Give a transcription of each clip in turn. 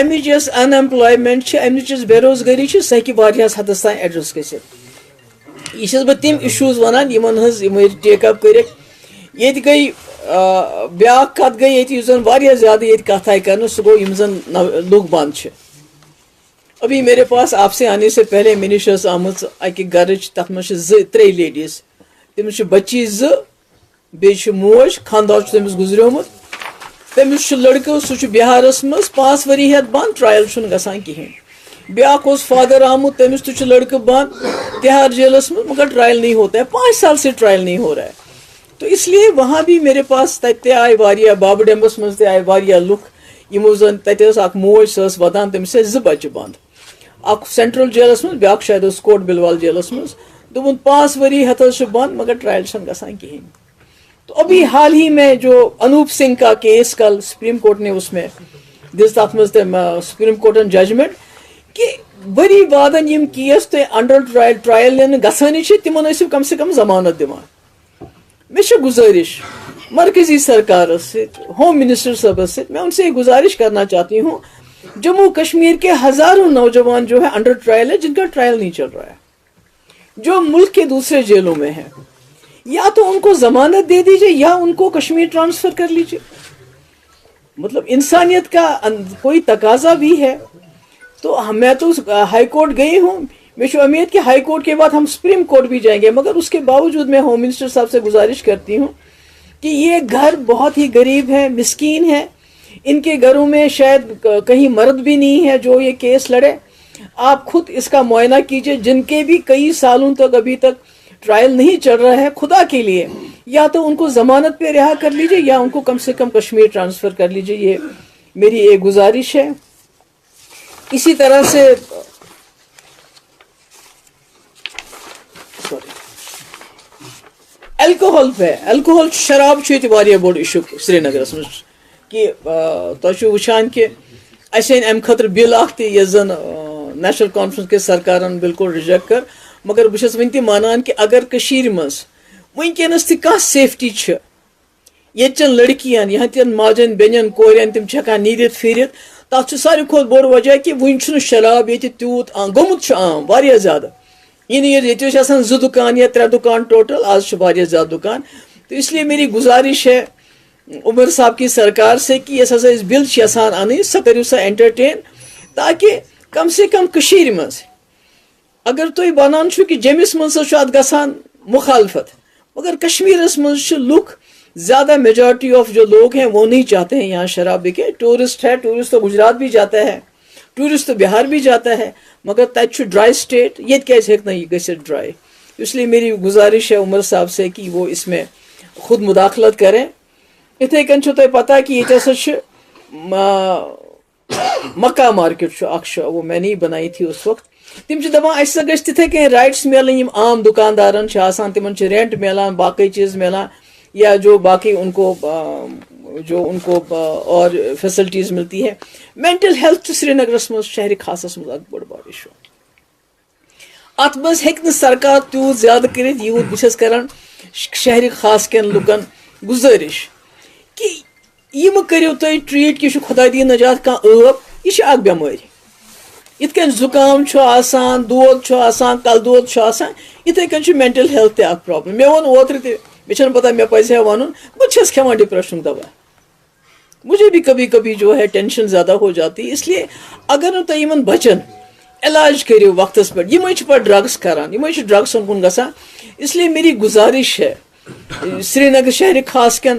امچ یس ان employment امچ یس بے روزگاری سہ ہیکہِ واریاہس حدس تام ایڈریس گژھِتھ. یہ چھس بہ تم ایشوز ونان یمن ہز یم ٹیک اپ کرکھ. یہ گئی بیاکھ کتھ گئی یہ زن واریاہ زیادہ یہ کتھ آئی کرنے سہ گو یم زن لوگ بند چھ. ابھی میرے پاس آپ سے آنے سے پہلے مے نش آمت اکہ گرچ تر مز ترے لیڈیز تمس بچی بیٚیہِ چھِ موج خاندار تمس گزریومت. تمس لڑکہ سہ بہارس مز 5 ؤری ہیتھ بند ٹرائل گژھان کہین. بیاکھ اوس فادر آمت تمس تہ لڑکہ بند تہار جیلس مز مگر ٹرائل نہیں ہوتا ہے. 5 سال سے ٹرائل نہیں ہو رہا ہے. تو اس لیے وہاں بھی میرے پاس تتہ آئے واریاہ بابا ڈیمبس مز تہ آئے واریاہ لُکھ یمو زن تتہ ٲس اکھ موج سۄ ٲس ودان تٔمِس ٲسۍ 2 بچہ بند. اکھ سینٹرل جیلس مز بیاکھ شاید اوس کوٹ بلوال جیلس مز. دوٚپُن 5 ؤری ہیتھ بند مگر ٹرائل چھنہٕ گژھان کہین. تو ابھی حال ہی میں جو انوپ سنگھ کا کیس کل سپریم کورٹ نے اس میں دس تک مز سپریم کورٹن ججمنٹ کہ بری وادن یم کیس تہ انڈر ٹرائل گھانی تمن ٲسِو کم سے کم ضمانت دِوان. مے چھِ گزارش مرکزی سرکار ست ہوم منسٹر صاحب ست میں ان سے یہ گزارش کرنا چاہتی ہوں جموں کشمیر کے ہزاروں نوجوان جو ہے انڈر ٹرائل ہے جن کا ٹرائل نہیں چل رہا ہے جو ملک کے دوسرے جیلوں میں ہیں. یا تو ان کو ضمانت دے دیجئے یا ان کو کشمیر ٹرانسفر کر لیجئے. مطلب انسانیت کا کوئی تقاضا بھی ہے. تو میں تو ہائی کورٹ گئی ہوں. مجھے امید کہ ہائی کورٹ کے بعد ہم سپریم کورٹ بھی جائیں گے. مگر اس کے باوجود میں ہوم منسٹر صاحب سے گزارش کرتی ہوں کہ یہ گھر بہت ہی غریب ہے مسکین ہے. ان کے گھروں میں شاید کہیں مرد بھی نہیں ہے جو یہ کیس لڑے. آپ خود اس کا معائنہ کیجئے. جن کے بھی کئی سالوں تک ابھی تک ٹرائل نہیں چل رہا ہے خدا کے لیے یا تو ان کو ضمانت پہ رہا کر لیجئے یا ان کو کم سے کم کشمیر ٹرانسفر کر لیجئے. یہ میری ایک گزارش ہے. اسی طرح سے الکوہل پہ الکوہل شراب واریاہ بوڑ ایشو سری نگرس مز کہ تھی وچان کہ اِن امہ خاطر بل اخ تہ زن نیشنل کانفرنس کے سرکارن بالکل ریجیکٹ کر. مگر بہت ون تہ مانان کہ اگر کشیر مز ونکس تہ کانٛہہ سیفٹی چھ یتچن لڑکین یہتین ماجن بینن کورین تم ہیکان نیرتھ پھیرتھ تک ساروی کھت بوڑ وجہ کہ ون شراب یہ تیوت گومت عام واریاہ زیادہ. یہ 2 دکان یا 3 دکان ٹوٹل آج واریاہ زیادہ دکان. تو اس لیے میری گزارش ہے عمر صاحب کی سرکار سے کہ یہ ہسا اس بل یسان ان سہ کرو سا انٹرٹین تاکہ کم سے کم کشیر مز اگر تھی ونان چھو کہ جمس مز ات گژھان مخالفت مگر کشمیرس مز لکھ زیادہ میجورٹی آف جو لوگ ہیں وہ نہیں چاہتے ہیں یہاں شراب بکے. ٹورسٹ ہے ٹورسٹ تو گجرات بھی جاتا ہے ٹورسٹ تو بہار بھی جاتا ہے مگر تت ڈرائی سٹیٹ یہ کیسے ہیکنا یہ گھت ڈرائی. اس لیے میری گزارش ہے عمر صاحب سے کہ وہ اس میں خود مداخلت کریں. اتھے کن تہ پتہ کہ یہ ہسا مکہ مارکیٹ اخ وہ میں نے بنائی تھی اس وقت. تم دپان اس گھس تتھے کن رائٹس ملن یم عام دکاندارن تمن رینٹ ملان باقی چیز ملان یا جو باقی ان کو اور فیسلٹیز ملتی ہے. مینٹل ہیلتھ سری نگرس مز شہر خاصس مز اک بڑ بار ایشو. ات مز ہیکہ سرکار تیوت زیادہ کرت یوت بہس کران شہر خاص کن لکن گزارش کہ یم کرو تھی ٹریٹ کہ خدا دی نجات کان ٲب یہ اک بیماری. یت کن زکام آسان دود آسان کل دود آسان اتھے کن مینٹل ہیلتھ تہ اک پرابلم. مے وون اوترٕ تہ مے چھنہ پتہ مے پزِ ون بہت کھیوان ڈپریشن دوا. مجھے بھی کبھی کبھی جو ہے ٹینشن زیادہ ہو جاتی. اس لیے اگر نہ تھی یمن بچن علاج کرو وقتس پہ یہ پہ ڈرگس کران یہ ڈرگسن کن گژھان. اس لیے میری گزارش ہے سری نگر شہر خاص کن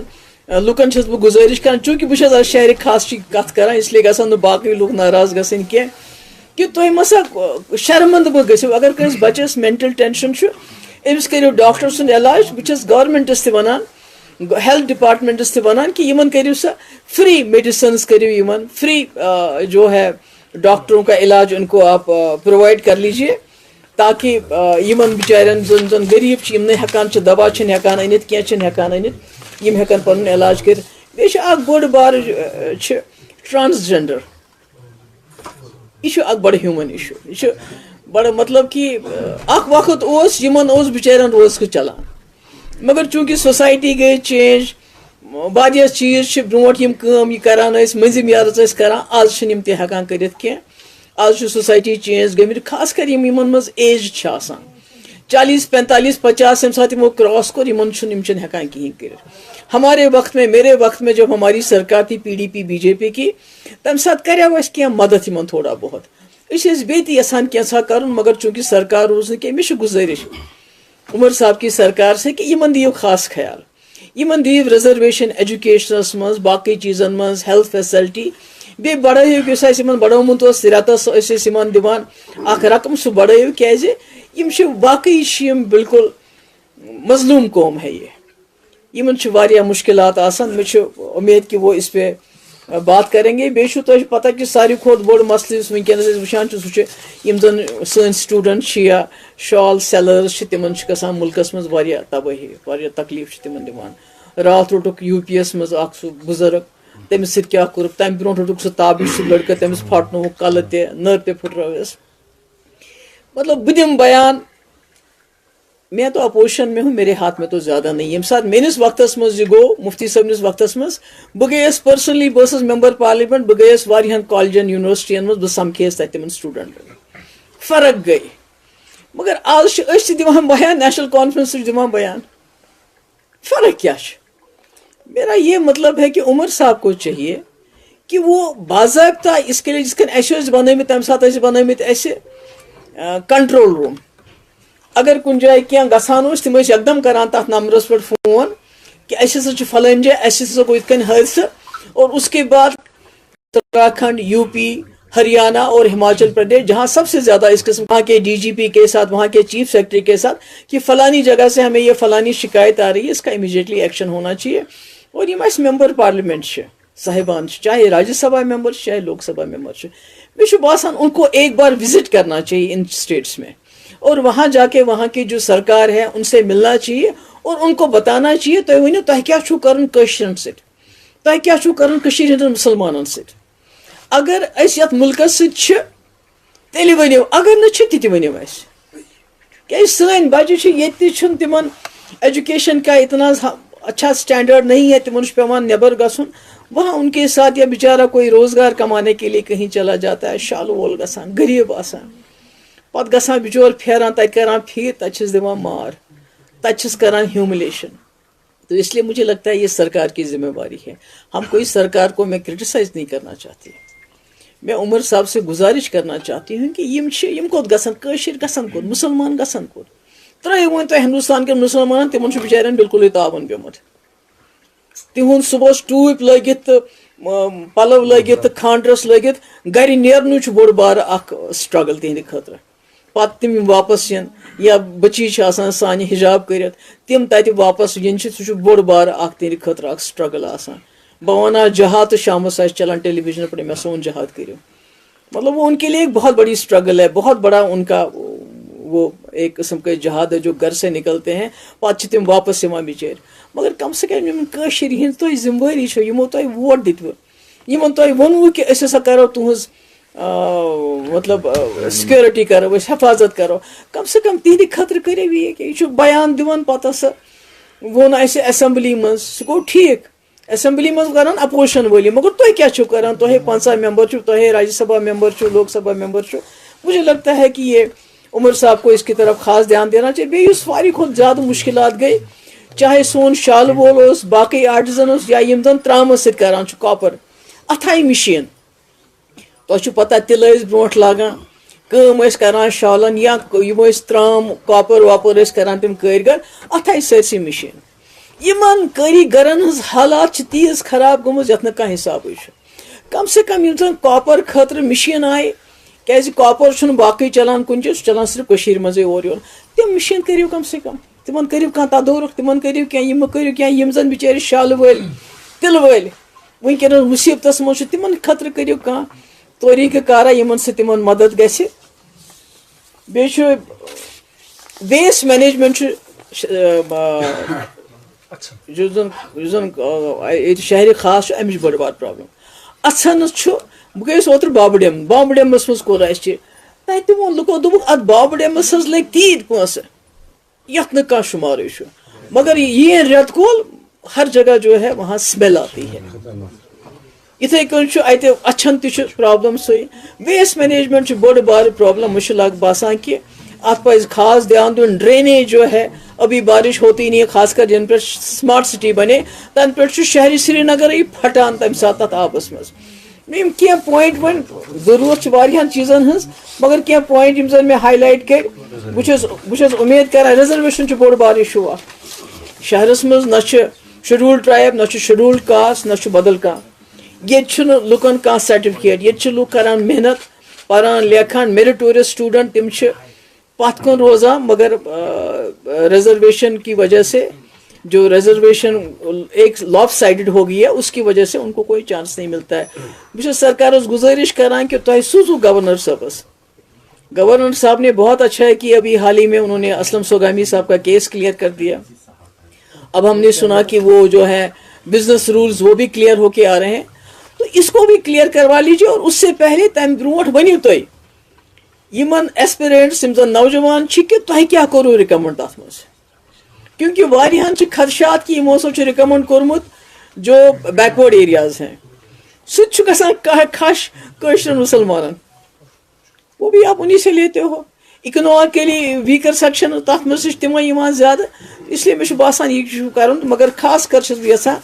لکن چھس بہ گزارش کران چونکہ بہت شہر خاص کی کت کران اس لیے گھن باقی لوگ ناراض گھن کی کہ تھی مسا شرمند مہ گھو. اگر کنس بچس مینٹل ٹینشن امس کرو ڈاکٹر سند علاج. بہس گورمنٹس تہ ونان ہیلتھ ڈپارٹمنٹس تہ ونان کہ یمن کرو سا فری میڈیسنز کرو یمن فری جو ہے ڈاکٹروں کا علاج ان کو آپ پرووائڈ کر لیجیے تاکہ یمن بچارن زن غریب یم نہیں ہکان دوا ہکان انت کی ہکان انت یم ہکان پن علاج کر. بیٚیہِ چھُ اکھ بوٚڑ بار ٹرانسجنڈر یہ اک بڑ ہیومن ایشو. یہ بڑا مطلب کہ اخ وقت یمن بچارن روزک چلان مگر چونکہ سوسائٹی گئی چینج واریاہ چیز چھ برونٹ یم کٲم یہ کران ٲسۍ مٔنٛزِم یارٕژ ٲسۍ کران آز چھِنہٕ یِم تہِ ہٮ۪کان کٔرِتھ کینٛہہ آز چھِ سوسایٹی چینج گٔمٕتۍ خاص کر یِمن منٛز ایج چھِ آسان 40 45 50 ییٚمہِ ساتہٕ یِمو کراس کوٚر یِم چھِنہٕ ہٮ۪کان کِہیٖنۍ کٔرِتھ ہمارے وقت میں میرے وقت میں جب ہماری سرکار تھی PDP BJP کی تمہِ ساتہٕ کریو اَسہِ کینٛہہ مدد یِمن تھوڑا بہت أسۍ ٲسۍ بیٚیہِ تہِ یژھان کینٛژھا کرُن مگر چوٗنٛکہِ سرکار روٗز نہٕ کینٛہہ مےٚ چھِ گُزٲرِش عمر صاحب کی سرکار سے کہ یِمن دِیِو خاص خیال یِمن دِیِو ریزرویشن ایجوکیشنس منٛز باقٕے چیٖزن منٛز ہیلتھ فیسلٹی بیٚیہِ بڑٲیِو یُس اَسہِ یِمن بڑومُت اوس رٮ۪تس ٲسۍ أسۍ یِمن دِوان اکھ رقم سُہ بڑٲیِو کیازِ یِم چھِ باقٕے چھِ یِم بالکل مظلوم قوم ہے یہ یِمن چھِ واریاہ مُشکلات آسان مےٚ چھِ اُمید کہ وہ اس پہ بات کریں گے بیٚیہِ چھُ تۄہہِ پتہ کہ ساروی کھۄتہٕ بوٚڑ مسلہٕ یُس وٕنکیٚنس أسۍ وٕچھان چھِ سُہ چھُ یِم زن سٲنۍ سٹوٗڈنٹ چھِ یا شال سیلٲرٕز چھِ تِمن چھِ گژھان مُلکس منٛز واریاہ تبٲہی واریاہ تکلیٖف چھِ تِمن دِوان راتھ روٚٹُکھ UP منٛز اکھ سُہ بُزرگ تٔمِس سۭتۍ کیٛاہ کوٚرُکھ تمہِ برونٛٹھ روٚٹُکھ سُہ تابش سُہ لڑکہٕ تٔمِس پھاٹنووُکھ کلہٕ تہِ نٔر تہِ پھٕٹرٲوِس مطلب بہٕ دِمہٕ بیان میں تو اپوزیشن میں ہوں میرے ہاتھ میں تو زیادہ نہیں ییٚمہِ ساتہٕ میٲنِس وقتس منٛز یہِ گوٚو مفتی صٲبنِس وقتس منٛز بہٕ گٔیس پٔرسنلی بہٕ ٲسٕس ممبر پارلِمنٹ بہٕ گٔیس واریاہن کالجن یونیورسٹین منٛز بہٕ سمکھیس تتہِ تِمن سٹوٗڈنٹن فرق گٔے مگر آز چھِ أسۍ تہِ دِوان بیان نیشنل کانفرنس چھِ دِوان بیان فرق کیٛاہ چھِ میرا یہ مطلب ہے کہ عمر صاحب کو چاہیے کہ وہ باضابطہ اس کے لیے جس کن اَسہِ ٲسۍ بنٲومٕتۍ تمہِ ساتہٕ ٲسۍ بنٲومٕتۍ اَسہِ کنٹرول روٗم اگر کُنہِ جایہِ کینٛہہ گژھان اوس تِم ٲسۍ یکدم کران تتھ نمبرس پٮ۪ٹھ فون کہ اَسہِ ہسا چھُ فلٲنۍ جایہِ اَسہِ ہسا گوٚو یِتھ کٔنۍ حٲدثہٕ اور اس کے بعد اتراکھنڈ UP ہریانہ اور ہماچل پردیش جہاں سب سے زیادہ اس قسم وہاں کے DGP کے ساتھ وہاں کے چیف سیکرٹری کے ساتھ کہ فلانی جگہ سے ہمیں یہ فلانی شکایت آ رہی ہے اس کا امیڈیٹلی ایکشن ہونا چاہیے اور یہ اَسہِ ممبر پارلیمنٹ چھِ صاحبان چاہے راجیہ سبھا ممبر چاہے لوک سبھا ممبر مجھے چھُ باسان ان کو ایک بار وزٹ کرنا چاہیے ان اسٹیٹس میں اور وہاں جا کے وہاں کی جو سرکار ہے ان سے ملنا چاہیے اور ان کو بتانا چاہیے تُہۍ ؤنِو تۄہہِ کیٛاہ چھُو کرُن کٲشرٮ۪ن سۭتۍ تۄہہِ کیٛاہ چھُو کرُن کٔشیٖرِ ہٕنٛدٮ۪ن مُسلمانن سۭتۍ اگر أسۍ یتھ مُلکس سۭتۍ چھِ تیٚلہِ ؤنِو اگر نہٕ چھِ تہِ تہِ ؤنِو اَسہِ کیازِ سٲنۍ بچہِ چھِ ییٚتہِ تہِ چھُنہٕ تِمن ایجوکیشن کا اتنا اچھا اسٹینڈرڈ نہیں ہے تِمن چھُ پیوان نٮ۪بر گژھُن وہاں ان کے ساتھ یا بیچارہ کوئی روزگار کمانے کے لیے کہیں چلا جاتا ہے شالہٕ وول گژھان غریب آسان پتہٕ گژھان بچور پھیران تتہِ کران پھیٖر تتہِ چھِس دِوان مار تتہِ چھِس کران ہیوملیشن تو اس لیے مجھے لگتا ہے یہ سرکار کی ذمہ داری ہے ہم کوئی سرکار کو میں کرٹیسائز نہیں کرنا چاہتی میں عمر صاحب سے گزارش کرنا چاہتی ہوں کہ یم کوٚت گژھن کٲشِر گژھن کوٚت مُسلمان گژھن کوٚت ترٛٲیِو وۄنۍ تُہۍ ہندوستان کٮ۪ن مُسلمانن تِمن چھُ بِچارٮ۪ن بِلکُلٕے تاوُن پیوٚمُت تِہُنٛد صُبحس ٹوٗپۍ لٲگِتھ تہٕ پلو لٲگِتھ تہٕ خانٛدرس لٲگِتھ گرِ نیرنُے چھُ بوٚڑ بارٕ اکھ سٹرگل تِہنٛدِ خٲطرٕ پتہٕ تِم واپس یِن یا بچی چھِ آسان سانہِ حجاب کٔرِتھ تِم تتہِ واپس یِن چھِ سُہ چھُ بوٚڑ بارٕ اکھ تِہنٛدِ خٲطرٕ اکھ سٹرگل آسان بہٕ ونہٕ جہاد تہٕ شامس آسہِ چلان ٹیلی ویژن پٮ۪ٹھ مےٚ سون جہاد کٔرِو مطلب وہ ان کے لیے ایک بہت بڑی اسٹرگل ہے بہت بڑا ان کا وہ ایک قسم کا جہاد ہے جو گھر سے نکلتے ہیں پتہٕ چھِ تِم واپس یِوان بِچٲرۍ مگر کم سے کم یِمن کٲشِر ہِنٛز تۄہہِ ذمہٕ وٲری چھو یِمو تۄہہِ ووٹ دِتوٕ یِمن تۄہہِ ووٚنوٕ کہِ أسۍ ہسا کرو تُہنٛز مطلب سکیورٹی کرو أسۍ حفاظت کرو کم سے کم تِہنٛدِ خٲطرٕ کٔرِو یہِ کہِ یہِ چھُ بیان دِوان پتہٕ ہسا ووٚن اَسہِ ایسمبلی منٛز سُہ گوٚو ٹھیٖک ایسمبلی منٛز کران اپوزِشن وٲلی مگر تُہۍ کیٛاہ چھِو کران تۄہے 50 ممبر چھِو تۄہے راجیہ سبھا ممبر چھِو لوک سبھا ممبر چھِو مجھے لگتا ہے کہ یہ عمر صاحب کو اس کی طرف خاص دھیان دینا چاہیے بیٚیہِ یُس ساروی کھۄتہٕ زیادٕ مُشکلات گٔے چاہے سون شالہٕ وول اوس باقٕے آرٹِزن اوس یا یِم زن ترامس سۭتۍ کران چھُ کاپر اتھ آیہِ مِشیٖن تۄہہِ چھُو پتہ تِلہٕ ٲسۍ برونٛٹھ لاگان کٲم ٲسۍ کران شالن یا یِم ٲسۍ ترام کاپر واپر ٲسۍ کران تِم کٲرۍگر اتھ آیہِ سٲرسٕے مِشیٖن یِمن کٲریٖگرن ہٕنٛز حالات چھِ تیٖژ خراب گٔمٕژ یتھ نہٕ کانٛہہ حسابٕے چھُ کم سے کم یِم زن کاپر خٲطرٕ مِشیٖن آیہِ کیازِ کاپر چھُنہٕ باقٕے چلان کُنہِ جایہِ سُہ چلان صرف کٔشیٖرِ منٛزٕے اورٕ یورٕ تِم مِشیٖن کٔرِو کم سے کم تِمن کٔرِو کانٛہہ تدورُک تِمن کٔرِو کینٛہہ یِم کٔرِو کینٛہہ یِم زن بِچٲرۍ شالہٕ وٲلۍ تِلہٕ وٲلۍ وٕنکیٚنس مُصیبتس منٛز چھُ تِمن خٲطرٕ کٔرِو کانٛہہ طریٖقہٕ کارا یِمن سۭتۍ تِمن مدد گژھِ بیٚیہِ چھُ ویسٹ مینیجمنٹ چھُ یُس زن ییٚتہِ شہرِ خاص چھُ امِچ بٔڑ بار پرابلم اَژھنس چھُ بہٕ گٔیَس اوترٕ بابہٕ ڈیمس منٛز کوٚر اَسہِ تتہِ ووٚن لُکو دوٚپُکھ اتھ بابہٕ ڈیمس حظ لٔگۍ تیٖتۍ پونٛسہٕ یتھ نہٕ کانٛہہ شُمارٕے چھُ مگر یِیِن رٮ۪تہٕ کول ہر جگہ جو ہے وہاں اسمیل آتی ہے. اتھے کن اتنے اچھن تہ پرابلم سی. ویسٹ مینجمنٹ بوڑ بار پرابلم مجھے باسان کہ ات پہ خاص دھیان دن. ڈرینیج جو ہے ابھی بارش ہوتی نہیں ہے, خاص کر جن پہ سمارٹ سٹی بنے تن پہ شہری سری نگر پھٹان تمہ سات تک آبس مز. کی پوائنٹ ون ضرورت واریاہن چیزن ہز, مگر کی پوائنٹ یم زن میں ہائی لائٹ کر بہت امید کران. ریزرویشن بوڑ بار ایشو اخ شہرس مز نہ شیڈول ٹرائب نہ شیڈول کاسٹ نہ بدل کھانا. یہ لکن کھانا سرٹیفکیٹ. یہ لوگ کران محنت پران لیکھان میرٹوریس سٹوڈنٹ تم پت کن روزان, مگر ریزرویشن کی وجہ سے جو ریزرویشن ایک لاپ سائڈڈ ہو گئی ہے اس کی وجہ سے ان کو کوئی چانس نہیں ملتا ہے. بہت سرکار گزارش کران کہ تہ سوزو گورنر صاحبس. گورنر صاحب نے بہت اچھا ہے کہ ابھی حال ہی میں انہوں نے اسلم سوگامی صاحب کا کیس کلیئر کر دیا. اب ہم نے سنا کہ وہ جو ہے بزنس رولز وہ بھی کلیئر ہو کے آ رہے ہیں, تو اس کو بھی کلیئر کروا لیجیے. اور اس سے پہلے تم برونٹ ونیو تھی یمن ایسپیرنٹس یم زن نوجوان کہ تہ کیا کرو ریکمنڈ تر مز, کیونکہ واریاہن خدشات کہ یمو سو ریکمنڈ کورمت جو بیکورڈ ایریاز ہیں. سہ گژھان کھش کٲشرٮ۪ن مسلمانن. وہ بھی آپ انہیں سے لیتے ہو. اکنامکلی ویکر سیکشن تر مز تمے زیادہ, اس لیے مجھے باسان یہ کرن. مگر خاص کر یژھان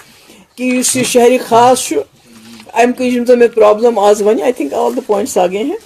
کہ اس شہری خاص ام میں problem is one. I think all the points آ گئے ہیں.